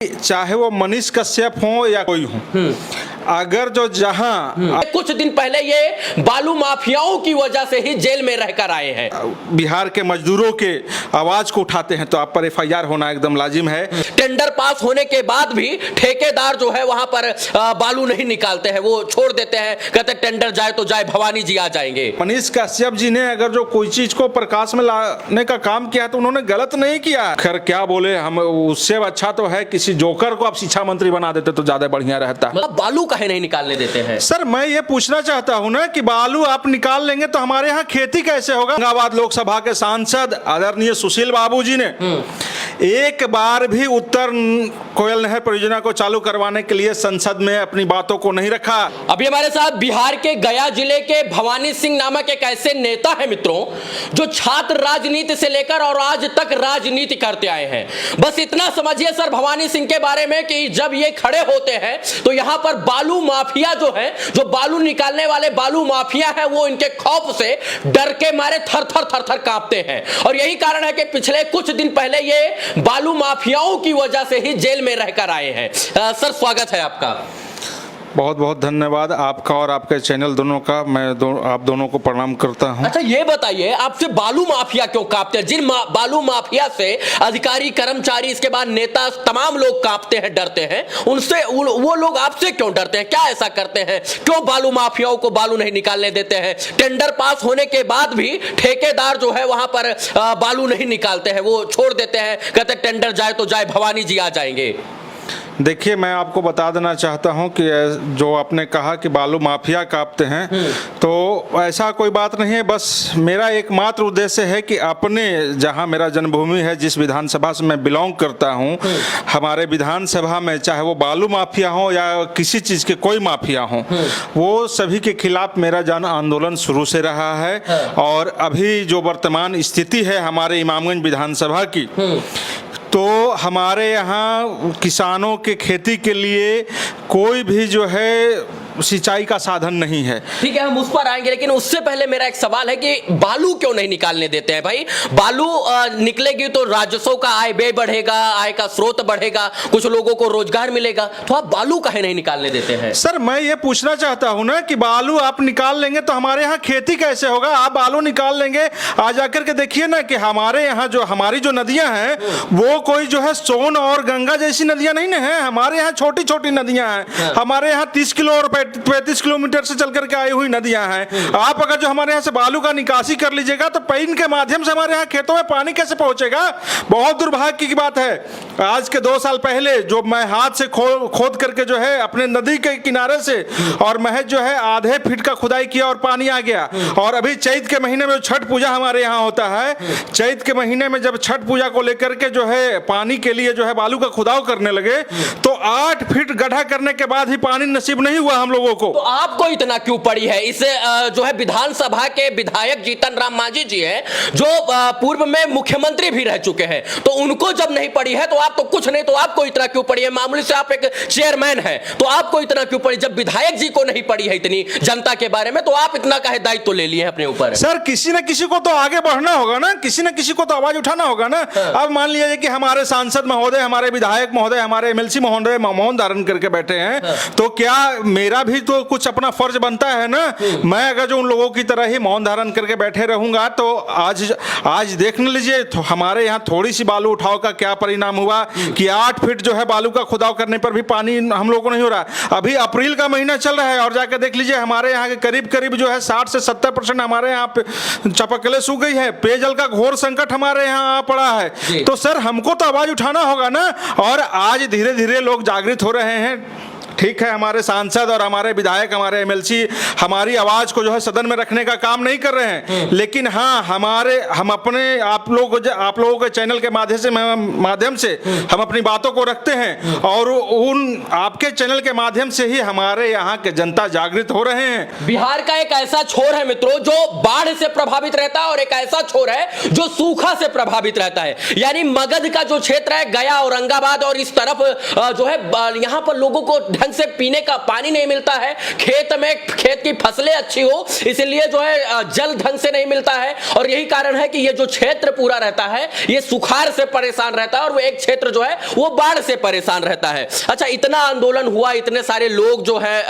चाहे वो मनीष कश्यप हो या कोई हो, अगर जो जहां कुछ दिन पहले ये बालू माफियाओं की वजह से ही जेल में रहकर आए हैं। बिहार के मजदूरों के आवाज को उठाते हैं तो आप पर एफआईआर होना एकदम लाजिम है। टेंडर पास होने के बाद भी ठेकेदार जो है वहां पर बालू नहीं निकालते हैं, वो छोड़ देते हैं, कहते टेंडर जाए तो जाए, भवानी जी आ जाएंगे। मनीष कश्यप जी ने अगर जो कोई चीज को प्रकाश में लाने का काम किया तो उन्होंने गलत नहीं किया। खैर क्या बोले, हम उससे अच्छा तो है किसी जोकर को आप शिक्षा मंत्री बना देते तो ज्यादा बढ़िया रहता। बालू काहे नहीं निकालने देते हैं? सर मैं ये पूछना चाहता हूँ ना कि बालू आप निकाल लेंगे तो हमारे यहाँ खेती कैसे होगा। औरंगाबाद लोकसभा के सांसद आदरणीय सुशील बाबू जी ने एक बार भी उत्तर कोयल नहर परियोजना को चालू करवाने के लिए संसद में अपनी बातों को नहीं रखा। अभी हमारे साथ बिहार के गया जिले के भवानी सिंह नामक एक ऐसे नेता है मित्रों, जो छात्र राजनीति से लेकर और आज तक राजनीति करते आए हैं। बस इतना समझिए सर भवानी सिंह के बारे में कि जब ये खड़े होते हैं तो यहां पर बालू माफिया जो है, जो बालू निकालने वाले बालू माफिया है, वो इनके खौफ से डर के मारे थर थर कांपते हैं। और यही कारण है कि पिछले कुछ दिन पहले ये बालू माफियाओं की वजह से ही जेल में रहकर आए हैं। सर स्वागत है आपका। बहुत बहुत धन्यवाद आपका और आपके चैनल दोनों का। मैं आप दोनों को प्रणाम करता हूं। अच्छा ये बताइए, आपसे बालू माफिया क्यों कांपते हैं? जिन बालू माफिया से अधिकारी, कर्मचारी, इसके बाद नेता, तमाम लोग कांपते हैं, डरते हैं, उनसे वो लोग आपसे क्यों डरते हैं? क्या ऐसा करते हैं? क्यों बालू माफियाओं को बालू नहीं निकालने देते हैं? टेंडर पास होने के बाद भी ठेकेदार जो है वहां पर बालू नहीं निकालते हैं, वो छोड़ देते हैं, कहते टेंडर जाए तो जाए, भवानी जी आ जाएंगे। देखिए मैं आपको बता देना चाहता हूं कि जो आपने कहा कि बालू माफिया कांपते हैं, तो ऐसा कोई बात नहीं है। बस मेरा एकमात्र उद्देश्य है कि अपने जहां मेरा जन्मभूमि है, जिस विधानसभा से मैं बिलोंग करता हूं, हमारे विधानसभा में चाहे वो बालू माफिया हो या किसी चीज़ के कोई माफिया हो, वो सभी के खिलाफ मेरा जन आंदोलन शुरू से रहा है। और अभी जो वर्तमान स्थिति है हमारे इमामगंज विधानसभा की, तो हमारे यहाँ किसानों के खेती के लिए कोई भी जो है सिंचाई का साधन नहीं है। ठीक है, हम उस पर आएंगे, लेकिन उससे पहले मेरा एक सवाल है कि बालू क्यों नहीं निकालने देते हैं भाई? बालू निकलेगी तो राजस्व का आय व्यय बढ़ेगा, आय का स्रोत बढ़ेगा, कुछ लोगों को रोजगार मिलेगा, तो आप बालू काहे नहीं निकालने देते हैं? सर मैं ये पूछना चाहता हूँ ना कि बालू आप निकाल लेंगे तो हमारे यहाँ खेती कैसे होगा? आप बालू निकाल लेंगे, आ जाकर के देखिए ना कि हमारे यहाँ जो हमारी जो नदियां हैं वो कोई जो है सोन और गंगा जैसी नदियां नहीं ना है। हमारे यहाँ छोटी छोटी नदियां हैं। हमारे यहाँ 30 किलो और 35 किलोमीटर से चल करके आई हुई नदियां हैं। आप अगर जो हमारे यहाँ से बालू का निकासी कर लीजिएगा तो पाइन के माध्यम से हमारे यहाँ खेतों में पानी कैसे पहुंचेगा? बहुत दुर्भाग्य की बात है। आज के 2 साल पहले जो मैं हाथ से खोद करके जो है अपने नदी के किनारे से और महज जो है आधे फीट का खुदाई किया और पानी आ गया। और अभी चैत के महीने में छठ पूजा हमारे यहाँ होता है, चैत के महीने में जब छठ पूजा को लेकर के जो है पानी के लिए जो है बालू का खुदाव करने लगे तो 8 फीट गड्ढा करने के बाद ही पानी नसीब नहीं हुआ हम लोगों को। तो आपको इतना क्यों पड़ी है? इसे जो है विधानसभा के विधायक जीतन राम मांझी जी हैं, जो पूर्व में मुख्यमंत्री भी रह चुके हैं, तो उनको जब नहीं पड़ी है तो आप तो कुछ नहीं, तो आपको इतना क्यों पड़ी है? मामूली से आप एक चेयरमैन हैं तो आपको इतना क्यों पड़ी? जब विधायक जी को नहीं पड़ी है इतनी जनता के बारे में, तो आप इतना काहे दायित्व ले लिए अपने ऊपर? सर किसी न किसी को तो आगे बढ़ना होगा ना, किसी न किसी को तो आवाज उठाना होगा ना। अब मान लीजिए कि हमारे सांसद महोदय, हमारे विधायक महोदय, हमारे एमएलसी महोदय मौन धारण करके बैठे हैं, तो क्या मेरा भी तो कुछ अपना फर्ज बनता है ना? मैं अगर जो उन लोगों की तरह ही मौन धारण करके बैठे रहूंगा तो आज देख लीजिए तो हमारे यहाँ थोड़ी सी बालू उठाव का क्या परिणाम हुआ कि 8 फीट जो है बालू का खुदाव करने पर भी पानी हम लोगों को नहीं हो रहा। अभी अप्रैल का महीना चल रहा है और जाकर देख लीजिए हमारे यहाँ के करीब करीब जो है 60 से 70% हमारे यहाँ पे चापाकलें सूख गई है। पेयजल का घोर संकट हमारे यहाँ पड़ा है। तो सर हमको तो आवाज उठाना होगा ना। और आज धीरे धीरे लोग जागृत हो रहे हैं। ठीक है, हमारे सांसद और हमारे विधायक, हमारे एमएलसी हमारी आवाज को जो है सदन में रखने का काम नहीं कर रहे हैं, लेकिन हाँ हम अपने आप लोगों के चैनल के माध्यम से हम अपनी बातों को रखते हैं और उन आपके चैनल के माध्यम से ही हमारे यहाँ के जनता जागृत हो रहे हैं। बिहार का एक ऐसा छोर है मित्रों जो बाढ़ से प्रभावित रहता है और एक ऐसा छोर है जो सूखा से प्रभावित रहता है। यानी मगध का जो क्षेत्र है, गया, औरंगाबाद और इस तरफ जो है यहाँ पर लोगों को ढंग से पीने का पानी नहीं मिलता है, खेत में खेत की फसलें अच्छी हो इसलिए जो है जल ढंग से नहीं मिलता है, और यही कारण है कि ये जो क्षेत्र पूरा रहता है ये सुखाड़ से परेशान रहता है, और वो एक क्षेत्र जो है वो बाढ़ से परेशान रहता है। अच्छा, इतना आंदोलन हुआ, इतने सारे लोग जो है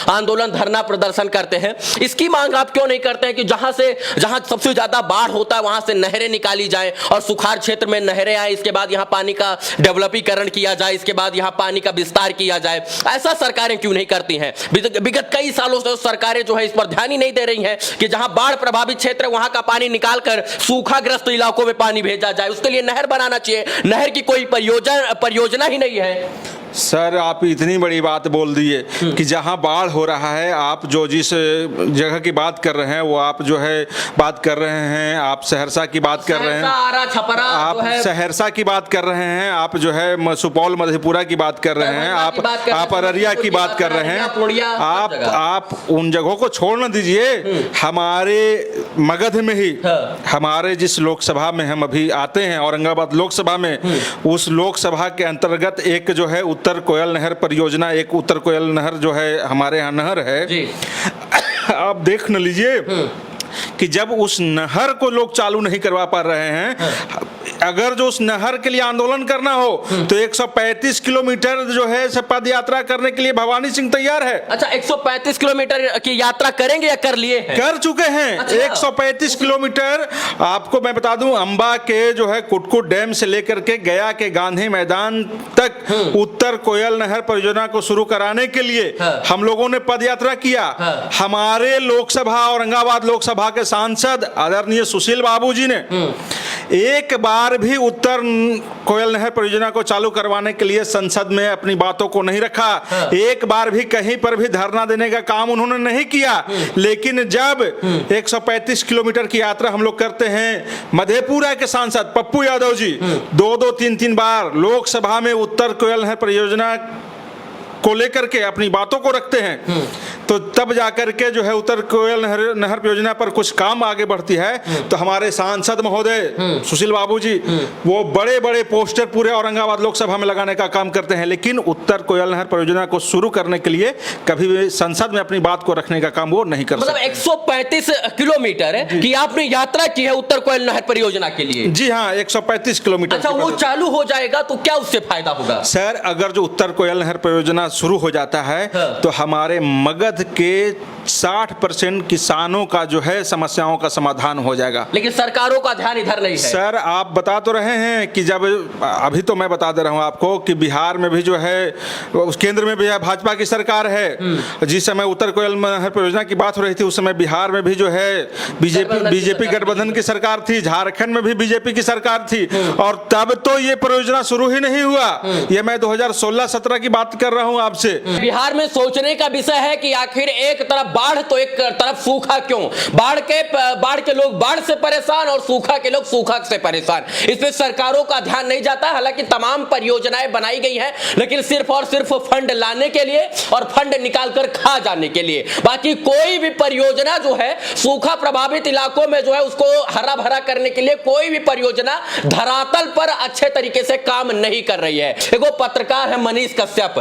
आंदोलन धरना प्रदर्शन करते हैं, इसकी मांग आप क्यों नहीं करते हैं कि जहां सबसे ज्यादा बाढ़ होता है वहां से नहरें निकाली जाए और सुखाड़ क्षेत्र में नहरें आए, इसके बाद यहां पानी का डेवलपीकरण किया जाए, इसके बाद यहां पानी का विस्तार किया जाए? ऐसा सरकारें क्यों नहीं करती हैं? विगत कई सालों से सरकारें जो है इस पर ध्यान ही नहीं दे रही हैं कि जहां बाढ़ प्रभावित क्षेत्र वहां का पानी निकालकर सूखाग्रस्त इलाकों में पानी भेजा जाए, उसके लिए नहर बनाना चाहिए। नहर की कोई परियोजना ही नहीं है। सर, आप इतनी बड़ी बात बोल दिए कि जहां बाढ़ हो रहा है, आप जो जिस जगह की बात कर रहे हैं वो आप जो है बात कर रहे हैं, आप सहरसा की बात कर रहे हैं, आप सहरसा की बात कर रहे हैं, आप जो है सुपौल मधेपुरा की बात कर रहे हैं, आप अररिया की बात कर रहे हैं, आप उन जगहों को छोड़ न दीजिए। हमारे मगध में ही, हमारे जिस लोकसभा में हम अभी आते हैं, औरंगाबाद लोकसभा में, उस लोकसभा के अंतर्गत एक जो है उत्तर कोयल नहर परियोजना, एक उत्तर कोयल नहर जो है हमारे यहाँ नहर है जी। आप देख न लीजिए कि जब उस नहर को लोग चालू नहीं करवा पा रहे हैं, अगर जो उस नहर के लिए आंदोलन करना हो तो 135 किलोमीटर जो है पद यात्रा करने के लिए भवानी सिंह तैयार है। अच्छा, 135 किलोमीटर की यात्रा करेंगे या कर लिए हैं? कर चुके हैं। अच्छा। 135 किलोमीटर आपको मैं बता दूं, अंबा के जो है कुटकुट डैम से लेकर के गया के गांधी मैदान तक उत्तर कोयल नहर परियोजना को शुरू कराने के लिए हम लोगों ने पद यात्रा किया। हमारे लोकसभा, औरंगाबाद लोकसभा के सांसद आदरणीय सुशील बाबू जी ने एक बार भी उत्तर कोयल नहर परियोजना को चालू करवाने के लिए संसद में अपनी बातों को नहीं रखा। एक बार भी कहीं पर भी धरना देने का काम उन्होंने नहीं किया। लेकिन जब 135 किलोमीटर की यात्रा हम लोग करते हैं, मधेपुरा के सांसद पप्पू यादव जी 2-2, 3-3 बार लोकसभा में उत्तर कोयल नहर परियोजना को लेकर के अपनी बातों को रखते हैं, तो तब जाकर के जो है उत्तर कोयल नहर परियोजना पर कुछ काम आगे बढ़ती है। तो हमारे सांसद महोदय सुशील बाबू जी वो बड़े बड़े पोस्टर पूरे औरंगाबाद लोकसभा में लगाने का काम करते हैं, लेकिन उत्तर कोयल नहर परियोजना को शुरू करने के लिए कभी भी संसद में अपनी बात को रखने का काम वो नहीं कर सकते। मतलब 135 किलोमीटर की आपने यात्रा की है उत्तर कोयल नहर परियोजना के लिए? जी हाँ, 135 किलोमीटर। अच्छा, वो चालू हो जाएगा तो क्या उससे फायदा होगा? सर, अगर जो उत्तर कोयल नहर परियोजना शुरू हो जाता है तो हमारे मगध के 60% किसानों का जो है समस्याओं का समाधान हो जाएगा। लेकिन सरकारों का ध्यान इधर नहीं है। सर, आप बता तो रहे हैं कि जब अभी तो मैं बता दे रहा हूं आपको कि बिहार में भी जो है केंद्र में भी भाजपा की सरकार है। जिस समय उत्तर कोयल नहर परियोजना की बात हो रही थी उस समय बिहार में भी जो है बीजेपी गठबंधन की सरकार थी, झारखंड में भी बीजेपी की सरकार थी, और तब तो ये परियोजना शुरू ही नहीं हुआ। ये मैं 2016-17 की बात कर रहा हूं आपसे। बिहार में सोचने का विषय है कि आखिर एक तरफ बाढ़ तो एक तरफ सूखा क्यों? बाढ़ के लोग बाढ़ से परेशान और सूखा के लोग सूखा से परेशान। इसमें सरकारों का ध्यान नहीं जाता। हालांकि तमाम परियोजनाएं बनाई गई हैं, लेकिन सिर्फ और सिर्फ फंड लाने के लिए और फंड निकालकर खा जाने के लिए। बाकी कोई भी परियोजना जो है सूखा प्रभावित इलाकों में जो है उसको हरा भरा करने के लिए कोई भी परियोजना धरातल पर अच्छे तरीके से काम नहीं कर रही है। एक पत्रकार है मनीष कश्यप,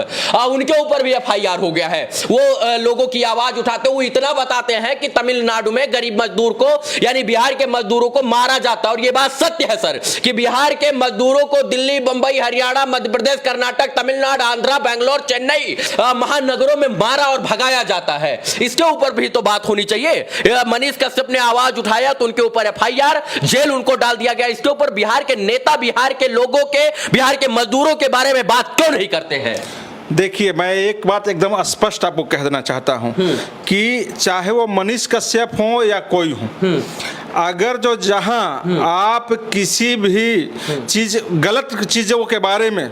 उनके ऊपर भी FIR हो गया है। वो लोगों की आवाज उठाते हुए इतना बताते हैं कि तमिलनाडु में गरीब मजदूर को यानी बिहार के मजदूरों को मारा जाता है। और ये बात सत्य है सर कि बिहार के मजदूरों को दिल्ली, बंबई, हरियाणा, मध्य प्रदेश, कर्नाटक, तमिलनाडु, आंध्रा, बेंगलोर, चेन्नई महानगरों में मारा और भगाया जाता है। इसके ऊपर भी तो बात होनी चाहिए। मनीष कश्यप ने आवाज उठाया तो उनके ऊपर FIR, जेल उनको डाल दिया गया। इसके ऊपर बिहार के नेता, बिहार के लोगों के, बिहार के मजदूरों के बारे में बात क्यों नहीं करते हैं? देखिए, मैं एक बात एकदम स्पष्ट आपको कह देना चाहता हूं कि चाहे वो मनीष कश्यप हो या कोई हो, अगर जो जहां आप किसी भी चीज गलत चीजों के बारे में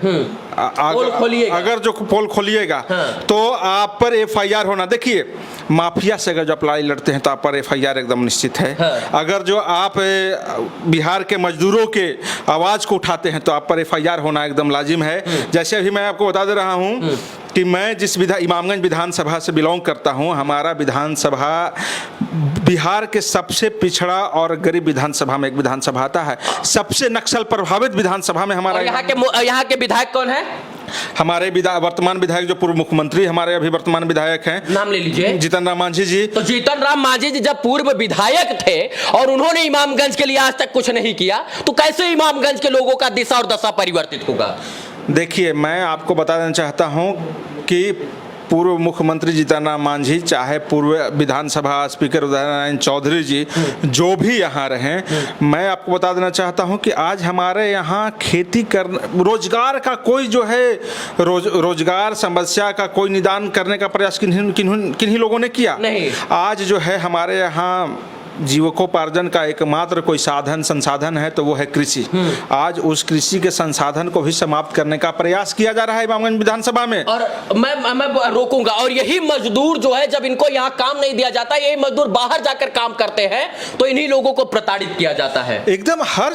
अगर जो पोल खोलिएगा तो आप पर FIR होना। देखिए, माफिया से अगर जो आप लड़ाई लड़ते हैं तो आप पर FIR एकदम निश्चित है। अगर जो आप बिहार के मजदूरों के आवाज को उठाते हैं तो आप पर FIR होना एकदम लाजिम है। जैसे अभी मैं आपको बता दे रहा हूं कि मैं जिस इमामगंज विधानसभा से बिलोंग करता हूं, हमारा विधानसभा बिहार के सबसे पिछड़ा और गरीब विधानसभा में एक विधानसभा आता है। सबसे नक्सल प्रभावित विधानसभा में हमारा यहाँ के विधायक कौन है? हमारे वर्तमान विधायक जो पूर्व मुख्यमंत्री हमारे अभी वर्तमान विधायक हैं, नाम ले लीजिए। जीतन राम मांझी जी। तो जीतन राम मांझी जी जब पूर्व विधायक थे और उन्होंने इमामगंज के लिए आज तक कुछ नहीं किया, तो कैसे इमामगंज के लोगों का दिशा और दशा परिवर्तित होगा? देखिए, मैं आपको बता देना चाहता हूं कि पूर्व मुख्यमंत्री जीतन राम मांझी, चाहे पूर्व विधानसभा स्पीकर उदय नारायण चौधरी जी, जो भी यहाँ रहे, मैं आपको बता देना चाहता हूँ कि आज हमारे यहाँ खेती कर रोजगार का कोई जो है रोजगार समस्या का कोई निदान करने का प्रयास किन्हीं लोगों ने किया नहीं। आज जो है हमारे यहाँ जीविकोपार्जन का एकमात्र कोई साधन संसाधन है तो वो है कृषि। आज उस कृषि के संसाधन को भी समाप्त करने का प्रयास किया जा रहा है इमामगंज विधानसभा में। और मैं रोकूंगा। और यही मजदूर जो है, जब इनको यहाँ काम नहीं दिया जाता, यही मजदूर बाहर जाकर काम करते हैं, तो इन्हीं लोगों को प्रताड़ित किया जाता है। एकदम हर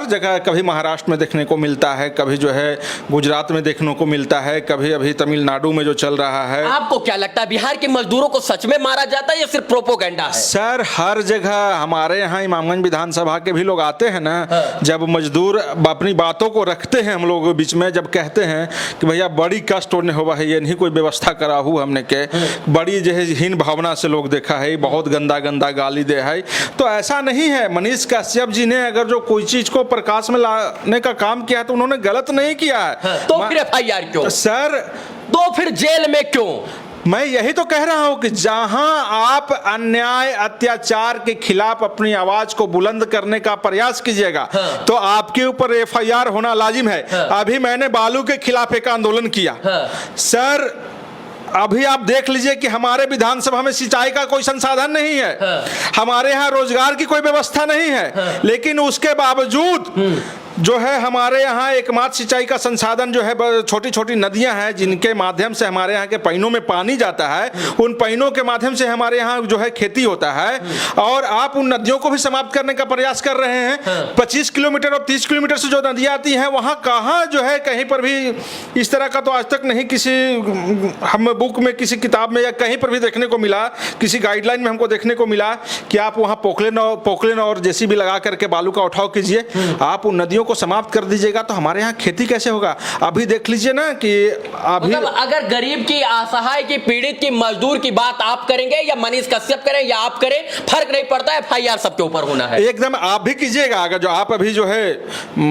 जगह, कभी महाराष्ट्र में देखने को मिलता है, कभी जो है गुजरात में देखने को मिलता है, कभी अभी तमिलनाडु में जो चल रहा है। आपको क्या लगता है, बिहार के मजदूरों को सच में मारा जाता है या सिर्फ प्रोपोगेंडा है? सर, हर जगह हमारे यहाँ इमामगंज विधानसभा के भी लोग आते हैं ना, जब मजदूर अपनी बातों को रखते हैं हम लोगों के बीच में, जब कहते हैं कि भैया बड़ी कष्ट होने हुआ है, ये नहीं कोई व्यवस्था करा हूँ हमने के, बड़ी जो है हीन भावना से लोग देखा है, बहुत गंदा गंदा गाली दे है। तो ऐसा नहीं है। मनीष कश्यप जी ने अगर जो कोई चीज को प्रकाश में लाने का काम किया है तो उन्होंने गलत नहीं किया है। तो फिर FIR क्यों सर? तो फिर जेल में क्यों? मैं यही तो कह रहा हूं कि जहां आप अन्याय अत्याचार के खिलाफ अपनी आवाज को बुलंद करने का प्रयास कीजिएगा तो आपके ऊपर FIR होना लाजिम है। अभी मैंने बालू के खिलाफ एक आंदोलन किया। सर, अभी आप देख लीजिए कि हमारे विधानसभा में सिंचाई का कोई संसाधन नहीं है, हमारे यहाँ रोजगार की कोई व्यवस्था नहीं है, लेकिन उसके बावजूद जो है हमारे यहाँ एकमात्र सिंचाई का संसाधन जो है छोटी छोटी नदियां हैं, जिनके माध्यम से हमारे यहाँ के पैनों में पानी जाता है, उन पैनों के माध्यम से हमारे यहाँ जो है खेती होता है। और आप उन नदियों को भी समाप्त करने का प्रयास कर रहे हैं। 25 किलोमीटर और 30 किलोमीटर से जो नदियाँ आती हैं, वहाँ कहाँ जो है कहीं पर भी इस तरह का तो आज तक नहीं किसी हम बुक में, किसी किताब में या कहीं पर भी देखने को मिला, किसी गाइडलाइन में हमको देखने को मिला कि आप वहाँ पोखलेन और JCB लगा करके बालू का उठाव कीजिए, आप उन नदियों को समाप्त कर दीजिएगा तो हमारे यहाँ खेती कैसे होगा? अभी देख लीजिए ना कि अभी मतलब अगर गरीब की, असहाय की, पीड़ित की, मजदूर की बात आप करेंगे या मनीष कश्यप करें या आप करें, फर्क नहीं पड़ता, FIR सबके ऊपर होना है। एकदम आप भी कीजिएगा। अगर जो आप अभी जो है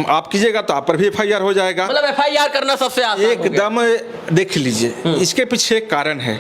आप कीजिएगा तो आप पर भी FIR हो जाएगा। मतलब FIR करना सबसे आसान एकदम देख लीजिए। इसके पीछे एक कारण है।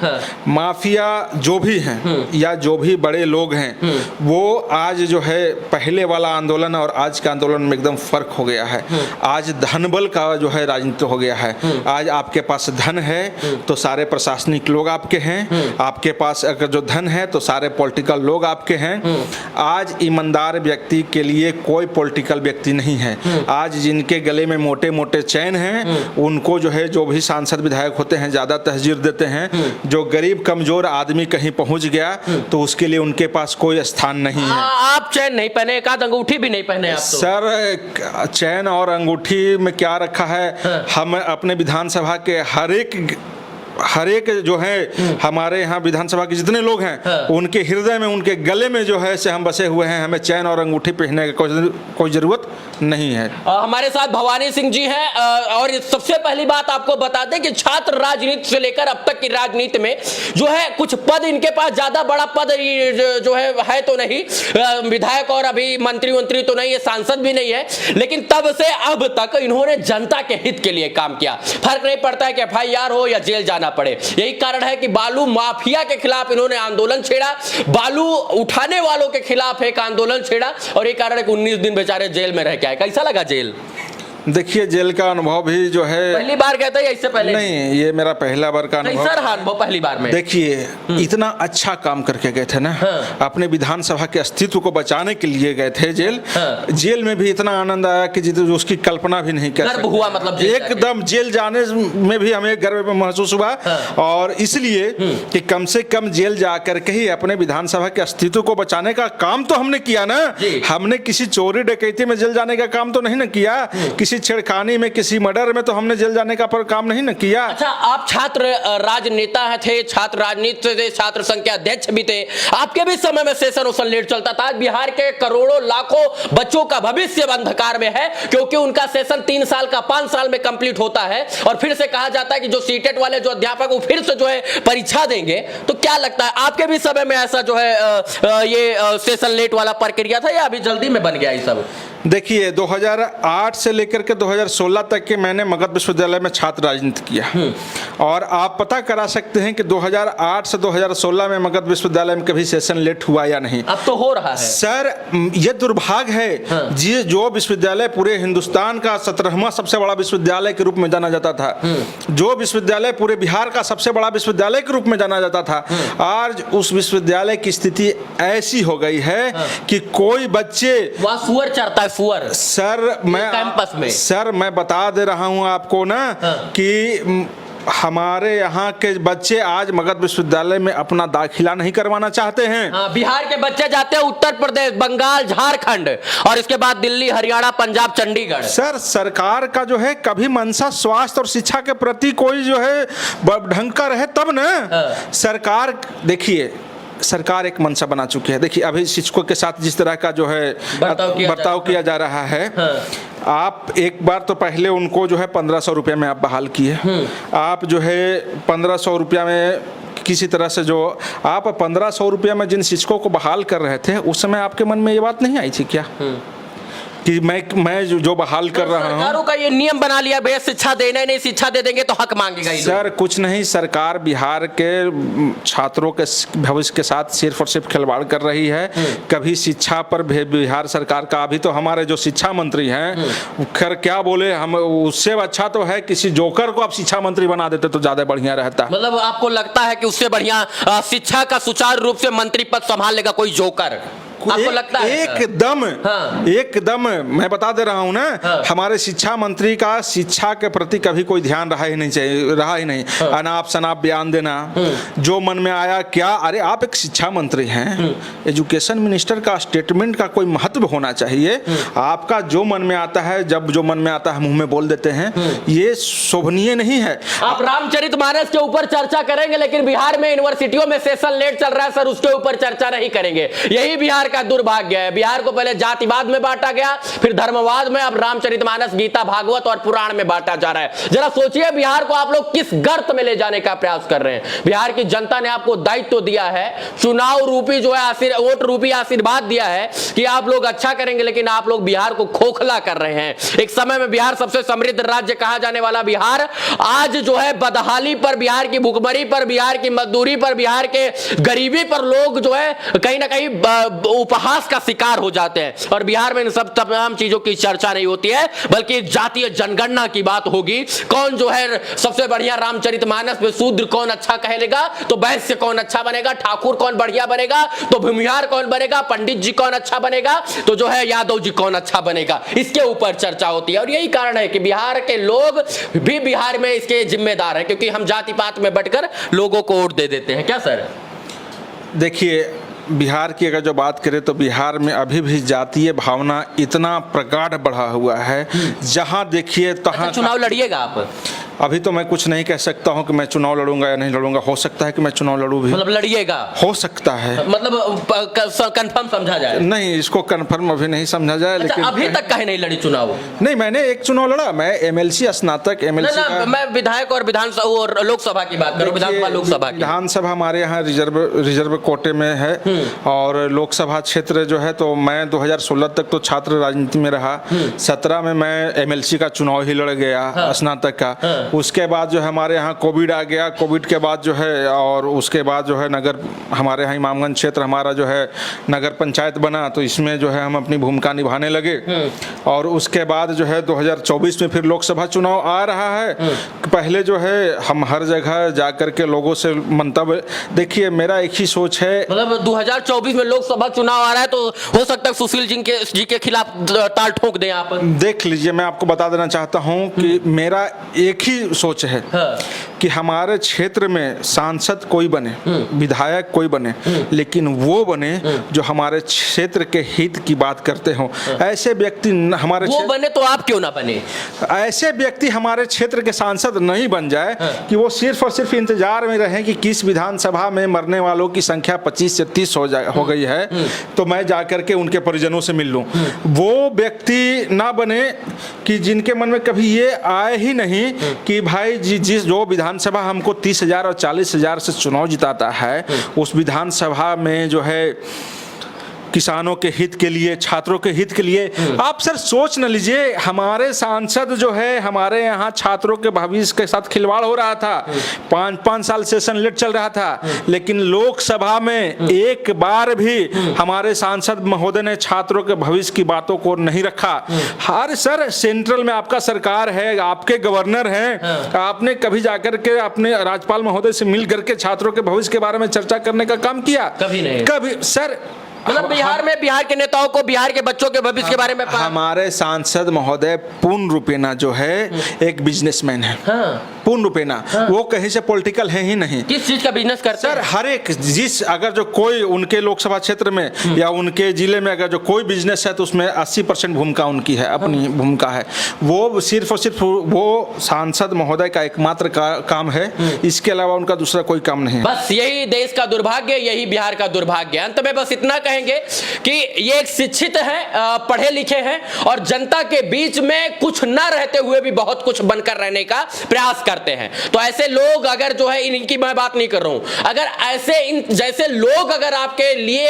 माफिया जो भी हैं या जो भी बड़े लोग हैं, वो आज जो है पहले वाला आंदोलन और आज का आंदोलन में एकदम फर्क हो गया है। आज धन बल का जो है राजनीति हो गया है। आज आपके पास धन है तो सारे प्रशासनिक लोग आपके हैं, आपके पास अगर जो धन है तो सारे पॉलिटिकल लोग आपके हैं। आज ईमानदार व्यक्ति के लिए कोई पॉलिटिकल व्यक्ति नहीं है। आज जिनके गले में मोटे मोटे चैन हैं, उनको जो है जो भी सांसद विधायक होते हैं ज्यादा तहजीर देते हैं। जो गरीब कमजोर आदमी कहीं पहुंच गया तो उसके लिए उनके पास कोई स्थान नहीं है। आप चैन नहीं पहने, एक आध अंगूठी भी नहीं पहने आप तो। सर, चैन और अंगूठी में क्या रखा है? हम अपने विधानसभा के हर एक जो है हमारे यहाँ विधानसभा के जितने लोग हैं, उनके हृदय में, उनके गले में जो है से हम बसे हुए हैं। हमें चैन और अंगूठी पहनने की कोई जरूरत नहीं है। हमारे साथ भवानी सिंह जी हैं। और सबसे पहली बात आपको बता दें कि छात्र राजनीति से लेकर अब तक की राजनीति में जो है कुछ पद इनके पास, ज्यादा बड़ा पद जो है तो नहीं, विधायक और अभी मंत्री तो नहीं है, सांसद भी नहीं है, लेकिन तब से अब तक इन्होंने जनता के हित के लिए काम किया। फर्क नहीं पड़ता है कि FIR हो या जेल जाना पड़े। यही कारण है कि बालू माफिया के खिलाफ इन्होंने आंदोलन छेड़ा, बालू उठाने वालों के खिलाफ एक आंदोलन छेड़ा, और यही कारण है कि 19 दिन बेचारे जेल में रह के आए। कैसा लगा जेल? देखिए, जेल का अनुभव भी जो है पहली बार कहते हैं, इससे पहले नहीं, ये मेरा पहला बार का अनुभव। सर हाँ, वो पहली बार में। देखिए, इतना अच्छा काम करके गए थे ना, अपने विधानसभा के अस्तित्व को बचाने के लिए गए थे जेल। जेल में भी इतना आनंद आया कि उसकी कल्पना भी नहीं कर सकते। हुआ मतलब एकदम जेल जाने में भी हमें गर्व महसूस हुआ। और इसलिए कि कम से कम जेल जाकर के ही अपने विधानसभा के अस्तित्व को बचाने का काम तो हमने किया ना। हमने किसी चोरी डकैती में जेल जाने का काम तो नहीं ना किया, किसी छेड़खानी में, किसी मर्डर में तो हमने जेल जाने का पर काम नहीं न किया। अच्छा, आप छात्र राजनेता थे, छात्र राजनीति से थे, छात्र संघ के अध्यक्ष भी थे, आपके भी समय में सेशन वेशन लेट चलता था। बिहार के करोड़ों लाखों बच्चों का भविष्य अंधकार में है, क्योंकि उनका सेशन 3 साल का 5 साल में कंप्लीट होता है और फिर से कहा जाता है कि जो सीटेट वाले जो अध्यापक वो फिर से जो है परीक्षा देंगे। तो क्या लगता है आपके भी समय में ऐसा जो है ये सेशन लेट वाला प्रक्रिया था या अभी जल्दी में बन गया ये सब? देखिए 2008 से लेकर के 2016 तक के मैंने मगध विश्वविद्यालय में छात्र राजनीति किया और आप पता करा सकते हैं कि 2008 से 2016 में मगध विश्वविद्यालय में कभी सेशन लेट हुआ या नहीं। अब तो हो रहा है सर, ये दुर्भाग्य है जी, जो विश्वविद्यालय पूरे हिंदुस्तान का 17वां सबसे बड़ा विश्वविद्यालय के रूप में जाना जाता था, जो विश्वविद्यालय पूरे बिहार का सबसे बड़ा विश्वविद्यालय के रूप में जाना जाता था, आज उस विश्वविद्यालय की स्थिति ऐसी हो गई है कि कोई बच्चे वहाँ सुअर चरता है, सुअर। सर कैंपस में सर मैं बता दे रहा हूं आपको ना कि हमारे यहाँ के बच्चे आज मगध विश्वविद्यालय में अपना दाखिला नहीं करवाना चाहते हैं। बिहार के बच्चे जाते हैं उत्तर प्रदेश, बंगाल, झारखंड और इसके बाद दिल्ली, हरियाणा, पंजाब, चंडीगढ़। सर, सरकार का जो है कभी मंशा स्वास्थ्य और शिक्षा के प्रति कोई जो है ढंग का रहे तब ना। सरकार देखिए, सरकार एक मंशा बना चुकी है। देखिए अभी शिक्षकों के साथ जिस तरह का जो है बर्ताव किया जा रहा है, आप एक बार तो पहले उनको जो है 1500 रुपये में आप बहाल किए, आप जो है 1500 रुपया में किसी तरह से जो आप 1500 रुपया में जिन शिक्षकों को बहाल कर रहे थे, उस समय आपके मन में ये बात नहीं आई थी क्या कि मैं जो बहाल कर रहा हूँ? सरकारों का ये नियम बना लिया, भैया शिक्षा देना ही नहीं, शिक्षा दे देंगे तो हक मांगेगा। सर कुछ नहीं, सरकार बिहार के छात्रों के भविष्य के साथ सिर्फ और सिर्फ खिलवाड़ कर रही है। कभी शिक्षा पर बिहार सरकार का, अभी तो हमारे जो शिक्षा मंत्री हैं, खैर क्या बोले, हम उससे अच्छा तो है किसी जोकर को आप शिक्षा मंत्री बना देते तो ज्यादा बढ़िया रहता। मतलब आपको लगता है कि उससे बढ़िया शिक्षा का सुचारू रूप से मंत्री पद संभाल लेगा कोई जोकर? आपको लगता है? एकदम मैं बता दे रहा हूँ ना, हमारे शिक्षा मंत्री का शिक्षा के प्रति कभी कोई ध्यान रहा ही नहीं। अनाप शनाप बयान देना, जो मन में आया क्या। अरे आप एक शिक्षा मंत्री हैं, एजुकेशन मिनिस्टर का स्टेटमेंट का कोई महत्व होना चाहिए। आपका जो मन में आता है, जब जो मन में आता है मुंह में बोल देते हैं, ये शोभनीय नहीं है। आप रामचरितमानस के ऊपर चर्चा करेंगे, लेकिन बिहार में यूनिवर्सिटियों में सेशन लेट चल रहा है सर, उसके ऊपर चर्चा नहीं करेंगे। यही बिहार का दुर्भाग्य है। बिहार को पहले जातिवाद में बांटा गया, फिर धर्मवाद में, अब रामचरितमानस, गीता, भागवत और पुराण में बांटा जा रहा है। जरा सोचिए बिहार को आप लोग किस गर्त में ले जाने का प्रयास कर रहे हैं। बिहार की जनता ने आपको दायित्व दिया है, चुनाव रूपी जो है वोट रूपी आशीर्वाद दिया है कि आप लोग अच्छा करेंगे, लेकिन आप लोग बिहार को खोखला कर रहे हैं। एक समय में बिहार सबसे समृद्ध राज्य कहा जाने वाला बिहार आज जो है बदहाली पर, बिहार की भुखमरी पर, बिहार की मजदूरी पर, बिहार के गरीबी पर लोग जो है कहीं ना कहीं उपहास का शिकार हो जाते हैं। और बिहार में इन सब तमाम चीजों की चर्चा नहीं होती है, बल्कि जातीय जनगणना की बात होगी। कौन जो है सबसे बढ़िया रामचरितमानस में शूद्र कौन अच्छा कहलेगा तो वैश्य कौन अच्छा बनेगा, ठाकुर कौन बढ़िया बनेगा तो भूमिहार कौन बनेगा, पंडित जी कौन अच्छा बनेगा तो जो है यादव जी कौन अच्छा बनेगा, इसके ऊपर चर्चा होती है। और यही कारण है कि बिहार के लोग भी बिहार में इसके जिम्मेदार हैं, क्योंकि हम जाति पात में बटकर लोगों को वोट दे देते हैं। क्या सर? देखिए बिहार की अगर जो बात करें तो बिहार में अभी भी जातीय भावना इतना प्रगाढ़ बढ़ा हुआ है, जहां देखिए तहां। चुनाव लड़िएगा आप? अभी तो मैं कुछ नहीं कह सकता हूं कि मैं चुनाव लड़ूंगा या नहीं लड़ूंगा। हो सकता है कि मैं चुनाव लड़ूं भी। मतलब लड़िएगा? हो सकता है, मतलब कंफर्म समझा जाए? नहीं, इसको कंफर्म अभी नहीं समझा जाए। अच्छा, लेकिन अभी तक कहीं नहीं लड़ी चुनाव? नहीं, मैंने एक चुनाव लड़ा, मैं एमएलसी स्नातक एमएलसी का। मैं विधायक और विधानसभा और लोकसभा की बात करूं, विधानसभा लोकसभा की। विधानसभा हमारे यहाँ रिजर्व कोटे में है और लोकसभा क्षेत्र जो है, तो मैं 2016 तक तो छात्र राजनीति में रहा। 17 में मैं एमएलसी का चुनाव ही लड़ गया, स्नातक का। उसके बाद जो है हमारे यहाँ कोविड आ गया, कोविड के बाद जो है, और उसके बाद जो है नगर, हमारे यहाँ इमामगंज क्षेत्र हमारा जो है नगर पंचायत बना, तो इसमें जो है हम अपनी भूमिका निभाने लगे। और उसके बाद जो है 2024 में फिर लोकसभा चुनाव आ रहा है। पहले जो है हम हर जगह जाकर के लोगों से मंतव्य, देखिए मेरा एक ही सोच है, मतलब 2024 में लोकसभा चुनाव आ रहा है तो हो सकता है सुशील जी के खिलाफ ताल ठोक दें आप। देख लीजिए, मैं आपको बता देना चाहता हूं कि मेरा एक ही सोच है कि हमारे क्षेत्र में सांसद कोई बने, विधायक कोई बने, लेकिन वो बने जो हमारे क्षेत्र के हित की बात करते हो। ऐसे व्यक्ति हमारे वो बने तो आप क्यों ना बने? ऐसे व्यक्ति हमारे क्षेत्र के सांसद नहीं बन जाए कि वो सिर्फ और सिर्फ इंतजार में रहे कि किस विधानसभा में मरने वालों की संख्या 25 से 30 हो गई है तो मैं जाकर के उनके परिजनों से मिल लूं। वो व्यक्ति ना बने कि जिनके मन में कभी ये आए ही नहीं कि भाई जिस जो विधानसभा हमको 30,000 और 40,000 से चुनाव जिताता है, उस विधानसभा में जो है किसानों के हित के लिए, छात्रों के हित के लिए, आप सर सोच न लीजिए, हमारे सांसद जो है हमारे यहाँ छात्रों के भविष्य के साथ खिलवाड़ हो रहा था। 5 साल सेशन लेट चल रहा था, लेकिन लोकसभा में एक बार भी हमारे सांसद महोदय ने छात्रों के भविष्य की बातों को नहीं रखा। हर सर सेंट्रल में आपका सरकार है, आपके गवर्नर हैं, आपने कभी जाकर के अपने राज्यपाल महोदय से मिल करके छात्रों के भविष्य के बारे में चर्चा करने का काम किया? कभी नहीं। कभी सर। मतलब बिहार में बिहार के नेताओं को बिहार के बच्चों के भविष्य के बारे में हमारे सांसद महोदय पूर्ण रूपेणा जो है एक बिजनेसमैन है। पूर्ण रूपेणा। वो कहीं से पॉलिटिकल है ही नहीं। किस चीज का बिजनेस करते हैं? सर हर एक अगर जो कोई उनके लोकसभा क्षेत्र में या उनके जिले में अगर जो कोई बिजनेस है तो उसमें 80% भूमिका उनकी है, अपनी भूमिका है। वो सिर्फ और सिर्फ वो सांसद महोदय का एकमात्र काम है, इसके अलावा उनका दूसरा कोई काम नहीं है। बस यही देश का दुर्भाग्य, यही बिहार का दुर्भाग्य। अंत में बस इतना कहेंगे कि ये एक शिक्षित हैं, पढ़े लिखे हैं और जनता के बीच में कुछ न रहते हुए भी बहुत कुछ बनकर रहने का प्रयास करते हैं। तो ऐसे लोग अगर जो है इनकी मैं बात नहीं कर रहा हूं, अगर ऐसे इन जैसे लोग अगर आपके लिए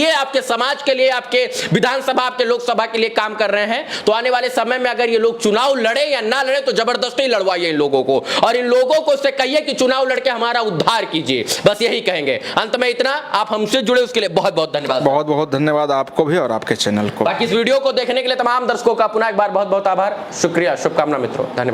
आपके समाज के लिए, आपके विधानसभा, आपके लोकसभा के लिए काम कर रहे हैं तो आने वाले समय में अगर ये लोग चुनाव लड़े या ना लड़े तो जबरदस्ती लड़वाइए इन लोगों को और इन लोगों को इससे कहिए कि चुनाव लड़के हमारा उद्धार कीजिए। बस यही कहेंगे। अंत में इतना। आप हमसे जुड़े उसके लिए बहुत बहुत धन्यवाद। बहुत बहुत धन्यवाद आपको भी और आपके चैनल को। बाकी इस वीडियो को देखने के लिए तमाम दर्शकों का पुनः एक बार बहुत बहुत आभार, शुक्रिया, शुभकामना मित्रों, धन्यवाद।